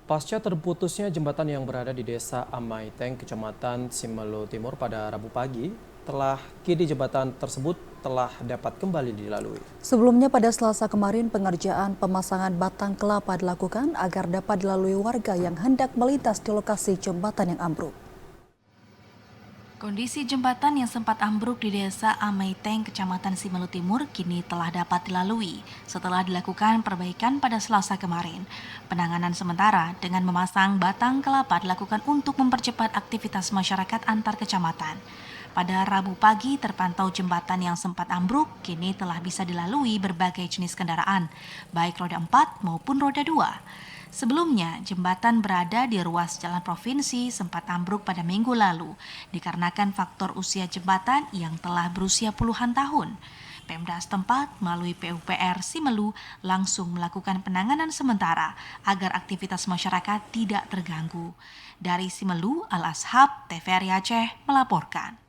Pasca terputusnya jembatan yang berada di Desa Amaiteng, Kecamatan Simelu Timur pada Rabu pagi, kini jembatan tersebut telah dapat kembali dilalui. Sebelumnya pada Selasa kemarin pengerjaan pemasangan batang kelapa dilakukan agar dapat dilalui warga yang hendak melintas di lokasi jembatan yang ambruk. Kondisi jembatan yang sempat ambruk di Desa Amaiteng, Kecamatan Simelu Timur kini telah dapat dilalui setelah dilakukan perbaikan pada Selasa kemarin. Penanganan sementara dengan memasang batang kelapa dilakukan untuk mempercepat aktivitas masyarakat antar kecamatan. Pada Rabu pagi terpantau jembatan yang sempat ambruk kini telah bisa dilalui berbagai jenis kendaraan, baik roda 4 maupun roda 2. Sebelumnya, jembatan berada di ruas jalan provinsi sempat ambruk pada minggu lalu dikarenakan faktor usia jembatan yang telah berusia puluhan tahun. Pemda setempat melalui PUPR Simelu langsung melakukan penanganan sementara agar aktivitas masyarakat tidak terganggu. Dari Simelu, Al-Ashab, TVRI Aceh melaporkan.